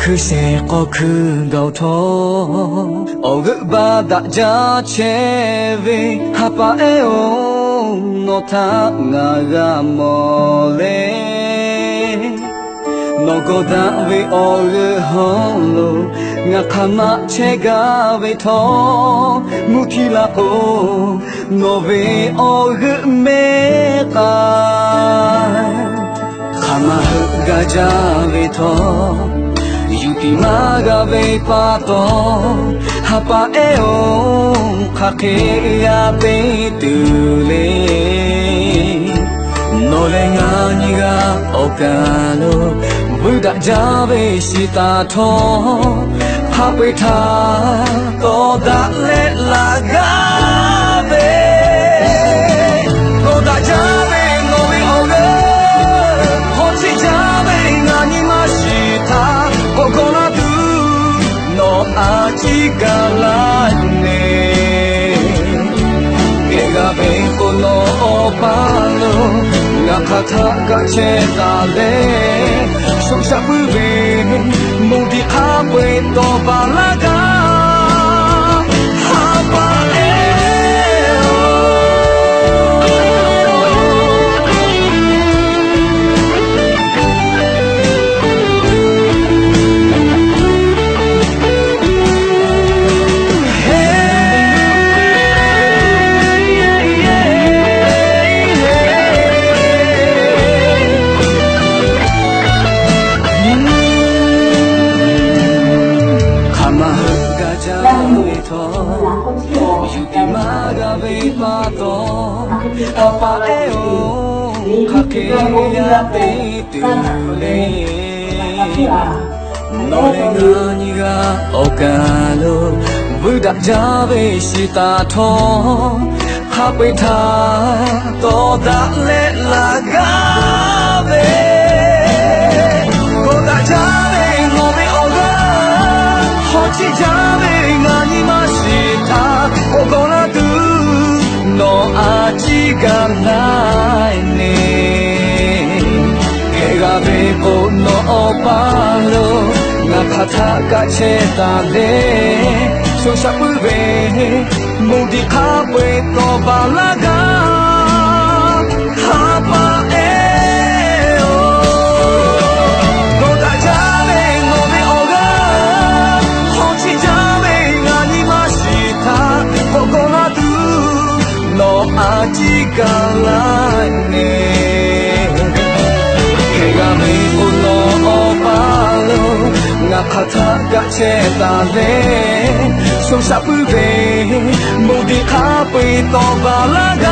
그새 거그거토 어그바다 자체비 하파에오 노타나가 몰래 너고다 위 어그홀로 나카마 체가 위토 무티라오 너비 어그메가 가마흐가 자위토 유티마가 베이파토 하파에오 카케야 베이투레 노랭아 니가 오카노 부다 자베시타토 하베타 또다레 라가베 또다 자베 노비 오게 호치 자베 나니 마시타 오코나두 너 아직 갈라네 내가 뱅고 너 오빠로 나카타가 체달래 속사부베 모디 하베 또 발라가 유티마가 베이파토 아빠에오 카케야 베이투레 너네가 니가 오카노 부다 자베시타토 하베타 또다레 라가베 고다 자베 노베 오가 호치 자베 나니 마시타 오고나두 너 아직 갈라이네 해가 베고 너 오빠로 나카타가 체다네 소샤불베 모디 카베 또 발라가 하바에오 고다 자베 노베 오가 호치 자베 나니 마시타 오고나두 너 아직 갈라네 해가 메고 너 오빠로 나카타가 체달래 소샤불베 모디 카페 또 발라가